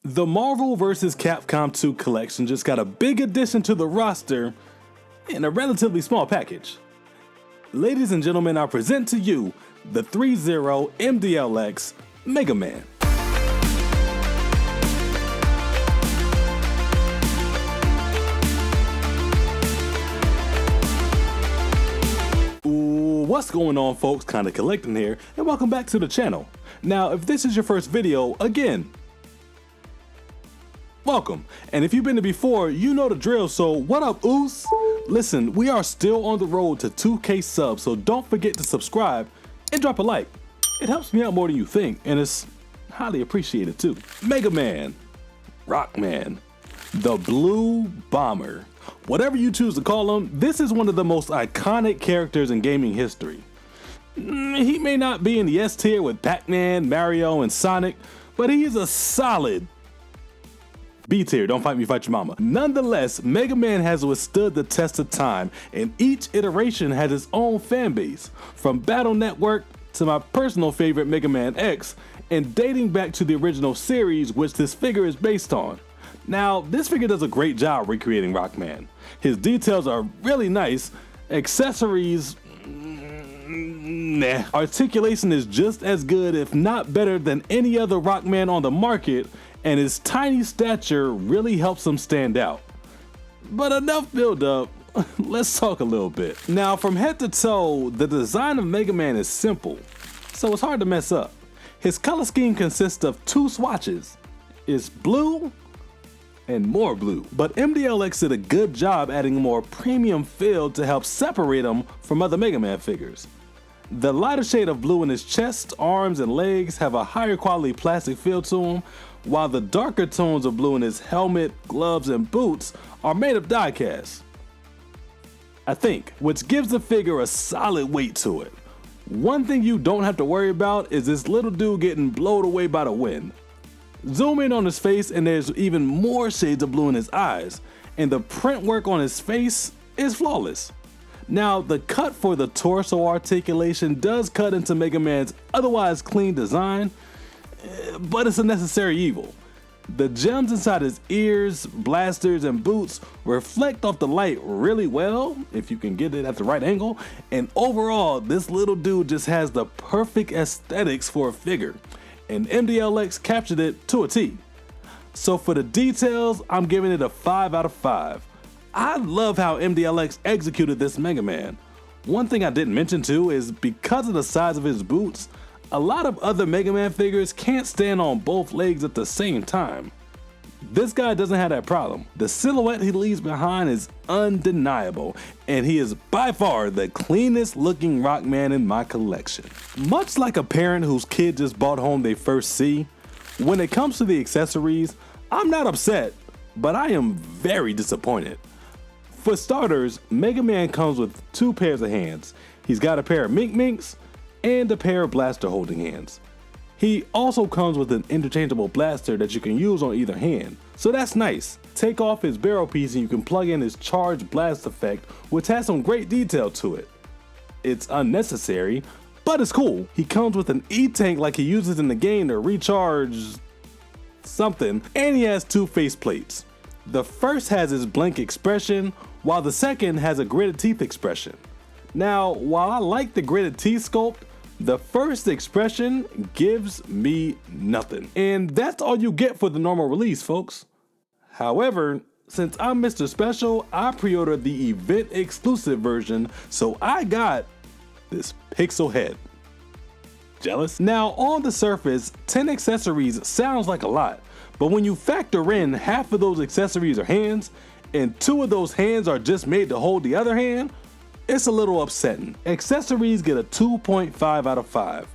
The Marvel vs. Capcom 2 collection just got a big addition to the roster in a relatively small package. Ladies and gentlemen, I present to you the ThreeZero MDLX Megaman. What's going on, folks? Kinda Collecting here, and welcome back to the channel. Now, if this is your first video, again, welcome. And if you've been here before, you know the drill, so what up, oos? Listen, we are still on the road to 2K subs, so don't forget to subscribe and drop a like. It helps me out more than you think, and it's highly appreciated too. Megaman, Rockman, the Blue Bomber. Whatever you choose to call him, this is one of the most iconic characters in gaming history. He may not be in the S tier with Pac-Man, Mario, and Sonic, but he is a solid B tier. Don't fight me, fight your mama. Nonetheless, Mega Man has withstood the test of time, and each iteration has its own fan base, from Battle Network to my personal favorite Mega Man X, and dating back to the original series, which this figure is based on. Now, this figure does a great job recreating Rockman. His details are really nice, accessories, nah. Articulation is just as good, if not better, than any other Rockman on the market, and his tiny stature really helps him stand out. But enough build up, let's talk a little bit. Now, from head to toe, the design of Mega Man is simple, so it's hard to mess up. His color scheme consists of two swatches. It's blue and more blue. But MDLX did a good job adding a more premium feel to help separate him from other Mega Man figures. The lighter shade of blue in his chest, arms, and legs have a higher quality plastic feel to him, while the darker tones of blue in his helmet, gloves, and boots are made of die-cast, I think, which gives the figure a solid weight to it. One thing you don't have to worry about is this little dude getting blown away by the wind. Zoom in on his face and there's even more shades of blue in his eyes, and the print work on his face is flawless. Now, the cut for the torso articulation does cut into Mega Man's otherwise clean design, but it's a necessary evil. The gems inside his ears, blasters, and boots reflect off the light really well, if you can get it at the right angle, and overall, this little dude just has the perfect aesthetics for a figure, and MDLX captured it to a T. So for the details, I'm giving it a 5 out of 5. I love how MDLX executed this Mega Man. One thing I didn't mention too is because of the size of his boots, a lot of other Mega Man figures can't stand on both legs at the same time. This guy doesn't have that problem. The silhouette he leaves behind is undeniable, and he is by far the cleanest looking Rockman in my collection. Much like a parent whose kid just bought home their first C, when it comes to the accessories, I'm not upset, but I am very disappointed. For starters, Mega Man comes with two pairs of hands. He's got a pair of Mink Minks and a pair of blaster holding hands. He also comes with an interchangeable blaster that you can use on either hand, so that's nice. Take off his barrel piece and you can plug in his charged blast effect, which has some great detail to it. It's unnecessary, but it's cool. He comes with an E-tank like he uses in the game to recharge something, and he has two face plates. The first has his blank expression, while the second has a gritted teeth expression. Now, while I like the gritted teeth sculpt, the first expression gives me nothing. And that's all you get for the normal release, folks. However, since I'm Mr. Special, I pre-ordered the event exclusive version, so I got this pixel head. Jealous? Now, on the surface, 10 accessories sounds like a lot, but when you factor in half of those accessories are hands, and 2 of those hands are just made to hold the other hand, it's a little upsetting. Accessories get a 2.5 out of 5.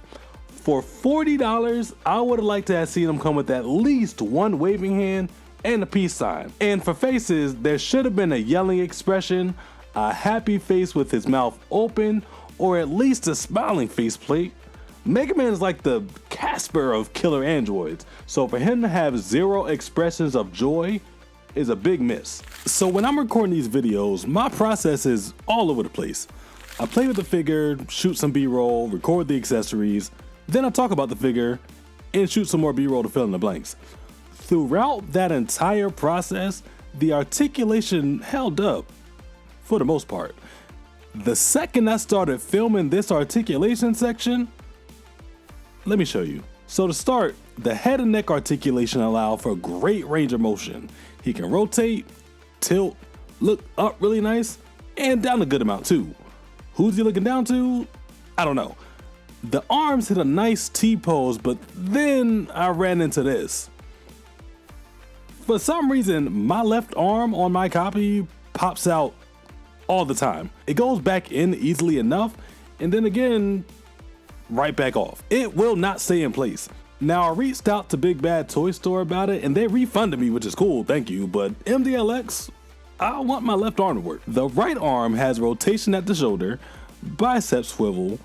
For $40, I would have liked to have seen them come with at least one waving hand and a peace sign. And for faces, there should have been a yelling expression, a happy face with his mouth open, or at least a smiling faceplate. Mega Man is like the Casper of killer androids, so for him to have 0 expressions of joy is a big miss. So when I'm recording these videos, my process is all over the place. I play with the figure, shoot some B-roll, record the accessories, then I talk about the figure, and shoot some more B-roll to fill in the blanks. Throughout that entire process, the articulation held up, for the most part. The second I started filming this articulation section, let me show you. So to start, the head and neck articulation allow for great range of motion. He can rotate, tilt, look up really nice, and down a good amount too. Who's he looking down to? I don't know. The arms hit a nice T-pose, but then I ran into this. For some reason, my left arm on my copy pops out all the time. It goes back in easily enough, and then again, right back off. It will not stay in place. Now, I reached out to Big Bad Toy Store about it, and they refunded me, which is cool, thank you, but MDLX, I want my left arm to work. The right arm has rotation at the shoulder, bicep swivel,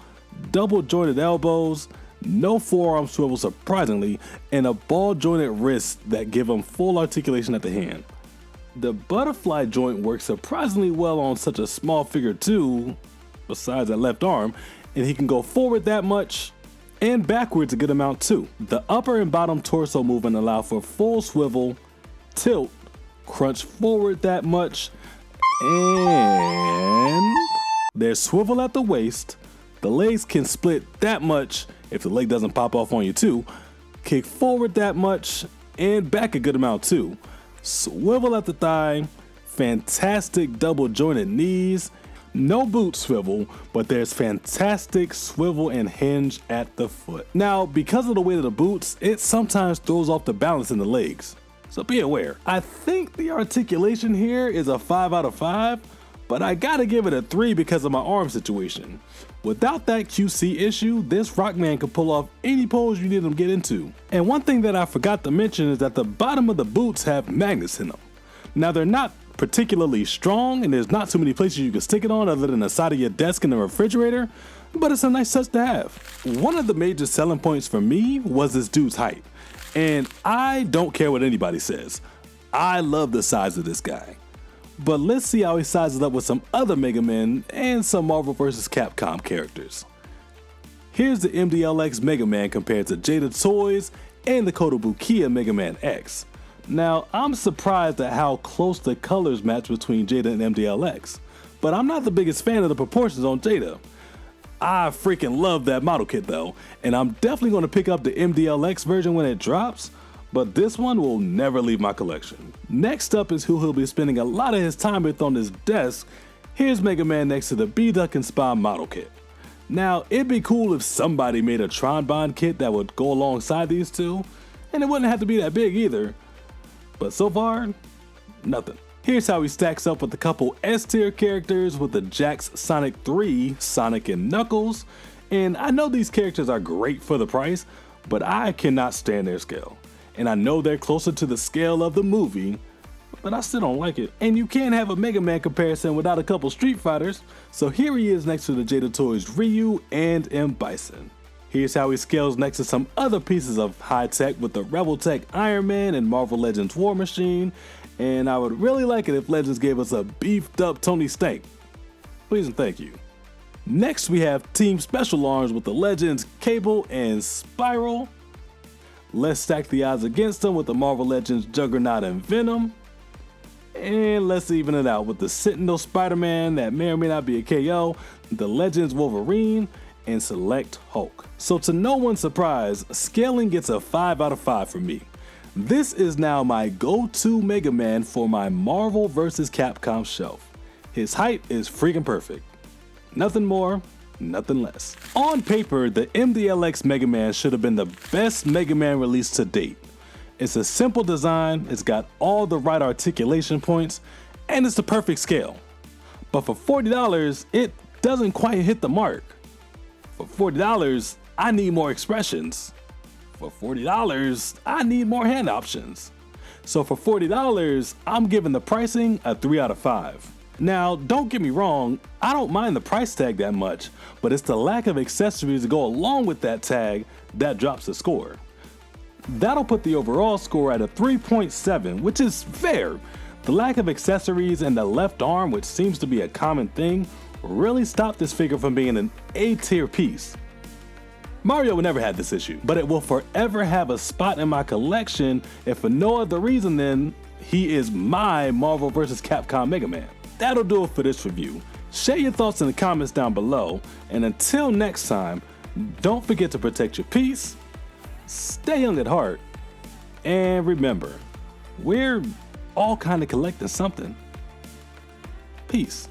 double jointed elbows, no forearm swivel surprisingly, and a ball jointed wrist that give him full articulation at the hand. The butterfly joint works surprisingly well on such a small figure too, besides that left arm, and he can go forward that much and backwards a good amount too. The upper and bottom torso movement allow for full swivel, tilt, crunch forward that much, and there's swivel at the waist. The legs can split that much if the leg doesn't pop off on you too. Kick forward that much and back a good amount too. Swivel at the thigh, fantastic double jointed knees, no boot swivel, but there's fantastic swivel and hinge at the foot. Now, because of the weight of the boots, it sometimes throws off the balance in the legs, so be aware. I think the articulation here is a 5 out of 5, but I gotta give it a 3 because of my arm situation. Without that QC issue, this Rockman could pull off any pose you need him to get into. And one thing that I forgot to mention is that the bottom of the boots have magnets in them. Now, they're not particularly strong, and there's not too many places you can stick it on other than the side of your desk and the refrigerator, but it's a nice touch to have. One of the major selling points for me was this dude's height, and I don't care what anybody says. I love the size of this guy. But let's see how he sizes up with some other Megamen and some Marvel vs. Capcom characters. Here's the MDLX Megaman compared to Jada Toys and the Kotobukiya Megaman X. Now, I'm surprised at how close the colors match between Jada and MDLX, but I'm not the biggest fan of the proportions on Jada. I freaking love that model kit though, and I'm definitely going to pick up the MDLX version when it drops, but this one will never leave my collection. Next up is who he'll be spending a lot of his time with on his desk. Here's Mega Man next to the B-Duck and Spy model kit. Now, it'd be cool if somebody made a Tron Bond kit that would go alongside these two, and it wouldn't have to be that big either. But so far, nothing. Here's how he stacks up with a couple S-tier characters with the Jakks Sonic 3, Sonic and Knuckles. And I know these characters are great for the price, but I cannot stand their scale. And I know they're closer to the scale of the movie, but I still don't like it. And you can't have a Mega Man comparison without a couple Street Fighters, so here he is next to the Jada Toys Ryu and M. Bison. Here's how he scales next to some other pieces of high tech with the Rebel Tech Iron Man and Marvel Legends War Machine, and I would really like it if Legends gave us a beefed up Tony Stank. Please and thank you. Next we have Team Special Arms with the Legends Cable and Spiral. Let's stack the odds against them with the Marvel Legends Juggernaut and Venom. And let's even it out with the Sentinel Spider-Man that may or may not be a KO, the Legends Wolverine, and Select Hulk. So to no one's surprise, scaling gets a 5 out of 5 for me. This is now my go-to Mega Man for my Marvel vs. Capcom shelf. His height is freaking perfect. Nothing more, nothing less. On paper, the MDLX Mega Man should have been the best Mega Man release to date. It's a simple design, it's got all the right articulation points, and it's the perfect scale. But for $40, it doesn't quite hit the mark. For $40, I need more expressions. For $40, I need more hand options. So for $40, I'm giving the pricing a 3 out of 5. Now, don't get me wrong, I don't mind the price tag that much, but it's the lack of accessories to go along with that tag that drops the score. That'll put the overall score at a 3.7, which is fair. The lack of accessories and the left arm, which seems to be a common thing, really stopped this figure from being an A-tier piece. Mario will never have this issue, but it will forever have a spot in my collection if for no other reason than he is my Marvel vs. Capcom Mega Man. That'll do it for this review. Share your thoughts in the comments down below, and until next time, don't forget to protect your peace, stay young at heart, and remember, we're all kind of collecting something. Peace.